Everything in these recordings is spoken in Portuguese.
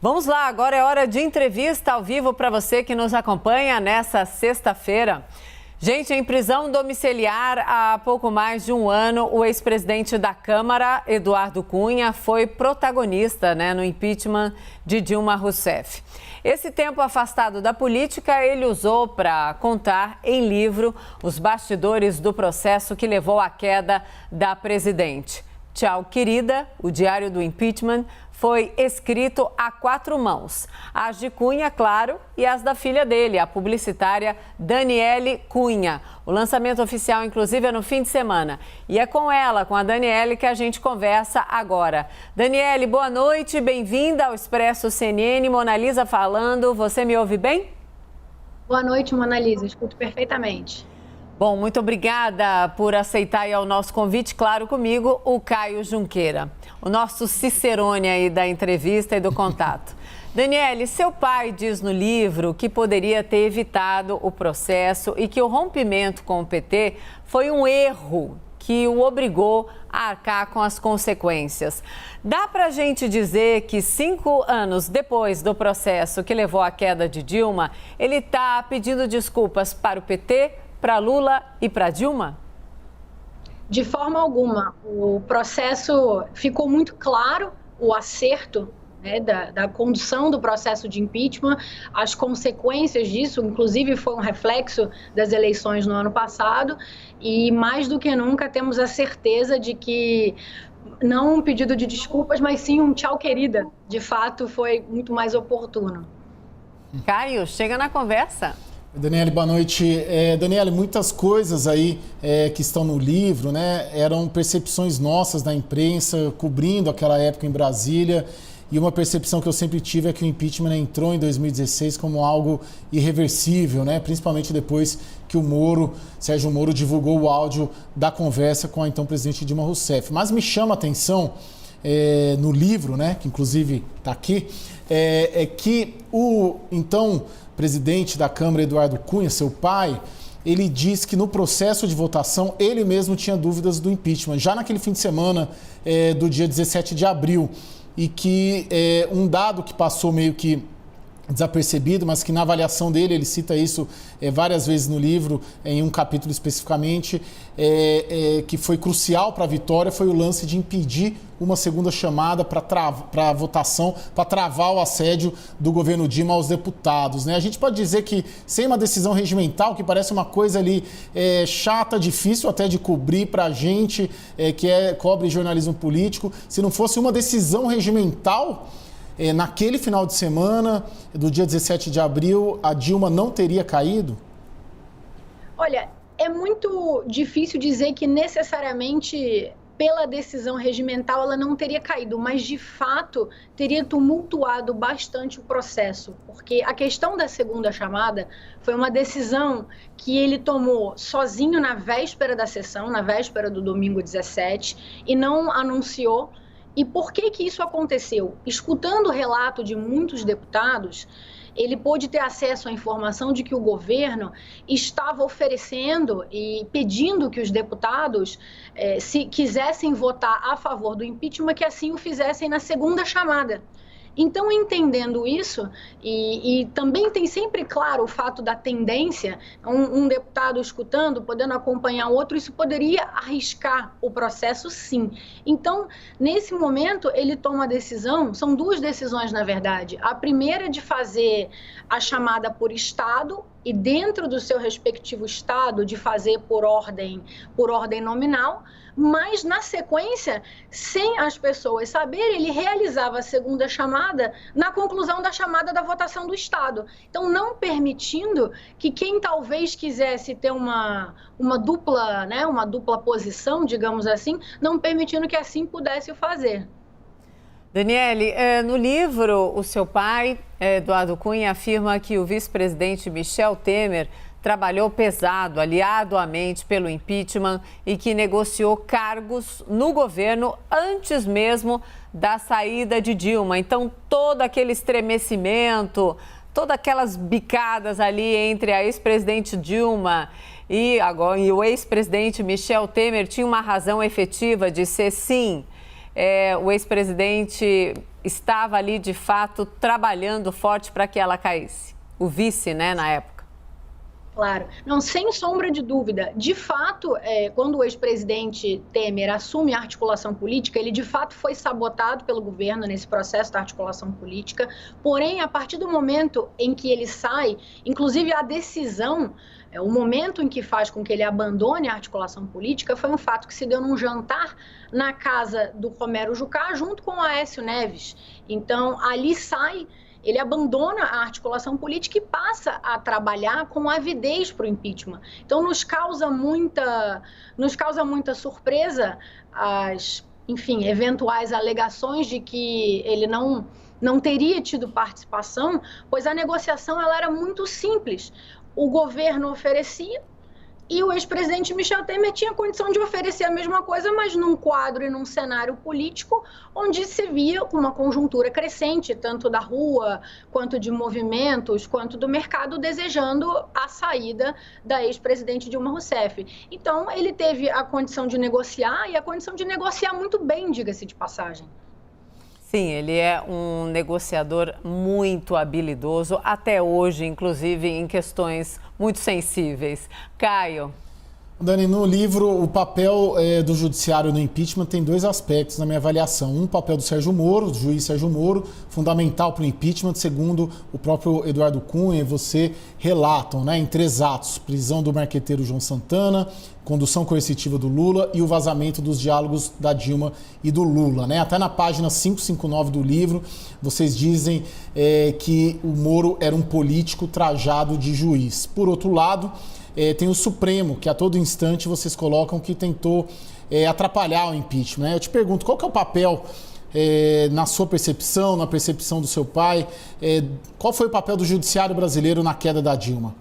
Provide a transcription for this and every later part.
Vamos lá, agora é hora de entrevista ao vivo para você que nos acompanha nessa sexta-feira. Gente, em prisão domiciliar há pouco mais de um ano, o ex-presidente da Câmara, Eduardo Cunha, foi protagonista, no impeachment de Dilma Rousseff. Esse tempo afastado da política, ele usou para contar em livro os bastidores do processo que levou à queda da presidente. Tchau, querida, o diário do impeachment foi escrito a 4 mãos. As de Cunha, claro, e as da filha dele, a publicitária Daniele Cunha. O lançamento oficial, inclusive, é no fim de semana. E é com ela, com a Daniele, que a gente conversa agora. Daniele, boa noite, bem-vinda ao Expresso CNN. Mona Lisa falando, você me ouve bem? Boa noite, Mona Lisa, escuto perfeitamente. Bom, muito obrigada por aceitar aí o nosso convite. Claro, comigo, o Caio Junqueira, o nosso cicerone aí da entrevista e do contato. Daniele, seu pai diz no livro que poderia ter evitado o processo e que o rompimento com o PT foi um erro que o obrigou a arcar com as consequências. Dá pra gente dizer que 5 anos depois do processo que levou à queda de Dilma, ele está pedindo desculpas para o PT, para Lula e para Dilma? De forma alguma. O processo ficou muito claro, o acerto da condução do processo de impeachment, as consequências disso, inclusive foi um reflexo das eleições no ano passado, e mais do que nunca temos a certeza de que não um pedido de desculpas, mas sim um tchau, querida. De fato, foi muito mais oportuno. Caio, chega na conversa. Daniele, boa noite. Daniele, muitas coisas aí que estão no livro, eram percepções nossas da imprensa, cobrindo aquela época em Brasília, e uma percepção que eu sempre tive é que o impeachment entrou em 2016 como algo irreversível, principalmente depois que o Sérgio Moro, divulgou o áudio da conversa com a então presidente Dilma Rousseff. Mas me chama a atenção no livro, que inclusive está aqui, é que o então presidente da Câmara, Eduardo Cunha, seu pai, ele diz que no processo de votação ele mesmo tinha dúvidas do impeachment, já naquele fim de semana do dia 17 de abril, e que um dado que passou meio que desapercebido, mas que na avaliação dele, ele cita isso várias vezes no livro, em um capítulo especificamente, que foi crucial para a vitória, foi o lance de impedir uma segunda chamada para a votação, para travar o assédio do governo Dilma aos deputados. A gente pode dizer que, sem uma decisão regimental, que parece uma coisa ali chata, difícil até de cobrir para a gente, que cobre jornalismo político, se não fosse uma decisão regimental, naquele final de semana, do dia 17 de abril, a Dilma não teria caído? Olha, é muito difícil dizer que necessariamente pela decisão regimental ela não teria caído, mas de fato teria tumultuado bastante o processo, porque a questão da segunda chamada foi uma decisão que ele tomou sozinho na véspera da sessão, na véspera do domingo 17, e não anunciou. E por que isso aconteceu? Escutando o relato de muitos deputados, ele pôde ter acesso à informação de que o governo estava oferecendo e pedindo que os deputados, se quisessem votar a favor do impeachment, que assim o fizessem na segunda chamada. Então, entendendo isso, e também tem sempre claro o fato da tendência, um deputado escutando, podendo acompanhar o outro, isso poderia arriscar o processo, sim. Então, nesse momento, ele toma a decisão, são 2 decisões, na verdade. A primeira de fazer a chamada por estado, e dentro do seu respectivo estado de fazer por ordem nominal, mas na sequência, sem as pessoas saberem, ele realizava a segunda chamada na conclusão da chamada da votação do estado. Então, não permitindo que quem talvez quisesse ter uma dupla posição, digamos assim, não permitindo que assim pudesse o fazer. Daniele, no livro, o seu pai, Eduardo Cunha, afirma que o vice-presidente Michel Temer trabalhou pesado, aliadoamente pelo impeachment e que negociou cargos no governo antes mesmo da saída de Dilma. Então, todo aquele estremecimento, todas aquelas bicadas ali entre a ex-presidente Dilma e o ex-presidente Michel Temer tinha uma razão efetiva de ser, sim, o ex-presidente estava ali, de fato, trabalhando forte para que ela caísse? O vice, né, na época. Claro. Não, sem sombra de dúvida. De fato, quando o ex-presidente Temer assume a articulação política, ele de fato foi sabotado pelo governo nesse processo da articulação política. Porém, a partir do momento em que ele sai, inclusive a decisão, o momento em que faz com que ele abandone a articulação política foi um fato que se deu num jantar na casa do Romero Jucá junto com o Aécio Neves. Então, ali sai... Ele abandona a articulação política e passa a trabalhar com avidez para o impeachment. Então, nos causa muita surpresa as, enfim, eventuais alegações de que ele não teria tido participação, pois a negociação ela era muito simples. O governo oferecia e o ex-presidente Michel Temer tinha condição de oferecer a mesma coisa, mas num quadro e num cenário político onde se via uma conjuntura crescente, tanto da rua, quanto de movimentos, quanto do mercado, desejando a saída da ex-presidente Dilma Rousseff. Então, ele teve a condição de negociar e a condição de negociar muito bem, diga-se de passagem. Sim, ele é um negociador muito habilidoso, até hoje, inclusive em questões muito sensíveis. Caio. Dani, no livro, o papel do judiciário no impeachment tem dois aspectos na minha avaliação. Um, o papel do Sérgio Moro, do juiz Sérgio Moro, fundamental para o impeachment. Segundo, o próprio Eduardo Cunha e você relatam, né, em 3 atos: prisão do marqueteiro João Santana, condução coercitiva do Lula e o vazamento dos diálogos da Dilma e do Lula, né? Até na página 559 do livro, vocês dizem que o Moro era um político trajado de juiz. Por outro lado, tem o Supremo, que a todo instante vocês colocam que tentou atrapalhar o impeachment, né? Eu te pergunto, qual que é o papel, na sua percepção, na percepção do seu pai, qual foi o papel do judiciário brasileiro na queda da Dilma?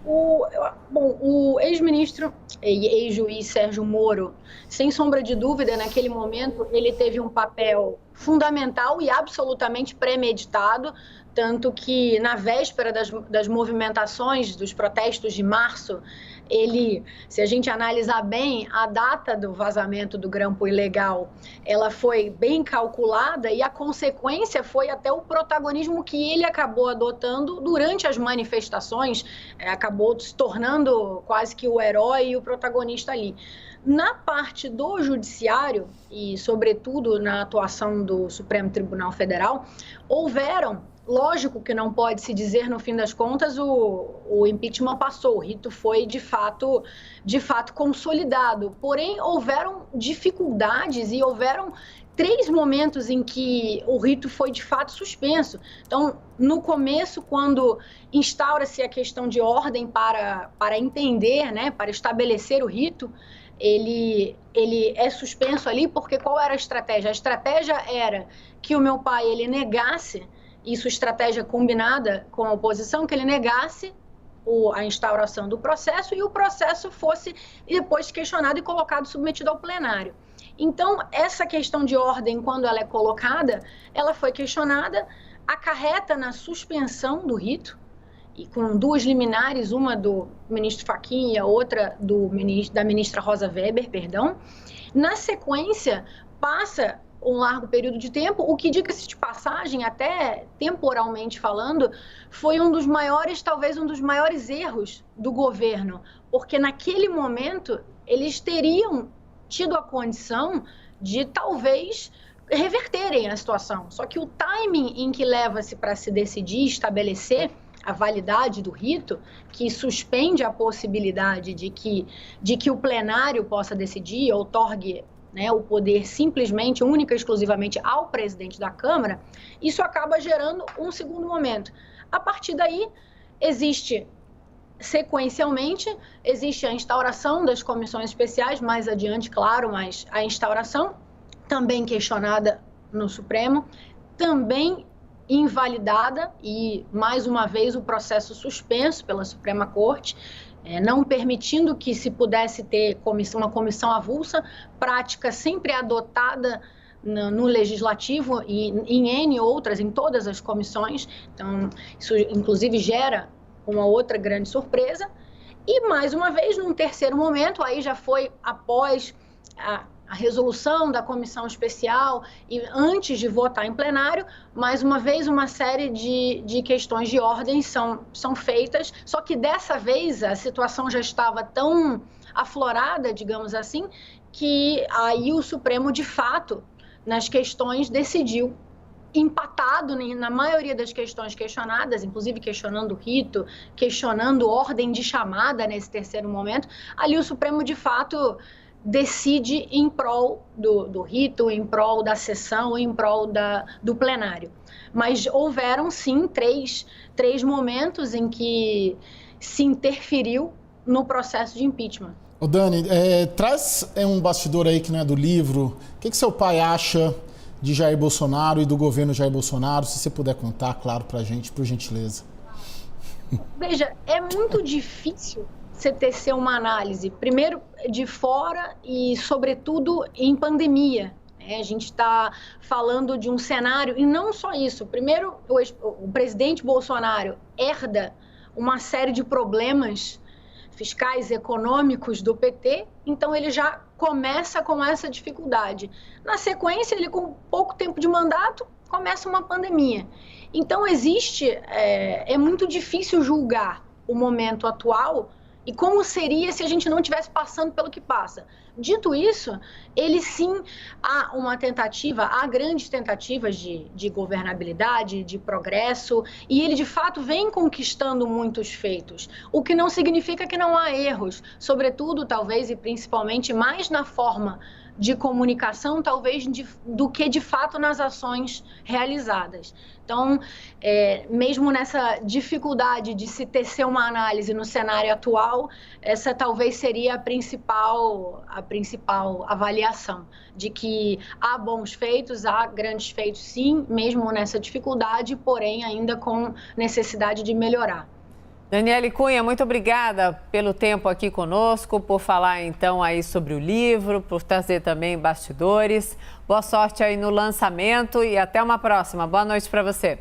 O ex-ministro e ex-juiz Sérgio Moro, sem sombra de dúvida, naquele momento, ele teve um papel fundamental e absolutamente premeditado, tanto que na véspera das movimentações, dos protestos de março, ele, se a gente analisar bem, a data do vazamento do grampo ilegal, ela foi bem calculada e a consequência foi até o protagonismo que ele acabou adotando durante as manifestações, acabou se tornando quase que o herói e o protagonista ali. Na parte do judiciário e, sobretudo, na atuação do Supremo Tribunal Federal, lógico que não pode se dizer, no fim das contas, o impeachment passou, o rito foi de fato consolidado. Porém, houveram dificuldades e houveram 3 momentos em que o rito foi de fato suspenso. Então, no começo, quando instaura-se a questão de ordem para entender, né, para estabelecer o rito, ele é suspenso ali porque qual era a estratégia? A estratégia era que o meu pai ele negasse, isso estratégia combinada com a oposição, que ele negasse a instauração do processo e o processo fosse depois questionado e colocado, submetido ao plenário. Então, essa questão de ordem, quando ela é colocada, ela foi questionada, acarreta na suspensão do rito, e com 2 liminares, uma do ministro Fachin e a outra da ministra Rosa Weber, perdão. Na sequência, passa um largo período de tempo, o que, diga-se de passagem, até temporalmente falando, foi talvez um dos maiores erros do governo, porque naquele momento eles teriam tido a condição de talvez reverterem a situação. Só que o timing em que leva-se para se decidir, estabelecer a validade do rito, que suspende a possibilidade de que o plenário possa decidir, outorgue, né, o poder simplesmente, única e exclusivamente ao presidente da Câmara, isso acaba gerando um segundo momento. A partir daí, sequencialmente, existe a instauração das comissões especiais, mais adiante, claro, mas a instauração, também questionada no Supremo, também invalidada e, mais uma vez, o processo suspenso pela Suprema Corte, não permitindo que se pudesse ter uma comissão avulsa, prática sempre adotada no Legislativo e em N outras, em todas as comissões. Então, isso inclusive gera uma outra grande surpresa. E, mais uma vez, num terceiro momento, aí já foi após a resolução da comissão especial e antes de votar em plenário, mais uma vez uma série de questões de ordem são feitas, só que dessa vez a situação já estava tão aflorada, digamos assim, que aí o Supremo, de fato, nas questões, decidiu, empatado na maioria das questões questionadas, inclusive questionando o rito, questionando ordem de chamada nesse terceiro momento, ali o Supremo, de fato, decide em prol do rito, em prol da sessão, em prol do plenário. Mas houveram, sim, três momentos em que se interferiu no processo de impeachment. Ô Dani, traz um bastidor aí que não é do livro. O que seu pai acha de Jair Bolsonaro e do governo Jair Bolsonaro? Se você puder contar, claro, pra gente, por gentileza. Veja, é muito difícil você tecer uma análise, primeiro de fora e, sobretudo, em pandemia. A gente está falando de um cenário, e não só isso. Primeiro, o presidente Bolsonaro herda uma série de problemas fiscais, econômicos do PT, então ele já começa com essa dificuldade. Na sequência, ele com pouco tempo de mandato, começa uma pandemia. Então é muito difícil julgar o momento atual e como seria se a gente não estivesse passando pelo que passa. Dito isso, ele sim há grandes tentativas de governabilidade, de progresso, e ele de fato vem conquistando muitos feitos, o que não significa que não há erros, sobretudo, talvez e principalmente mais na forma de comunicação, talvez, do que de fato nas ações realizadas. Então, mesmo nessa dificuldade de se tecer uma análise no cenário atual, essa talvez seria a principal avaliação, de que há bons feitos, há grandes feitos sim, mesmo nessa dificuldade, porém ainda com necessidade de melhorar. Daniele Cunha, muito obrigada pelo tempo aqui conosco, por falar então aí sobre o livro, por trazer também bastidores. Boa sorte aí no lançamento e até uma próxima. Boa noite para você.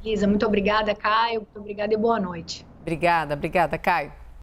Lisa, muito obrigada, Caio. Muito obrigada e boa noite. Obrigada, Caio.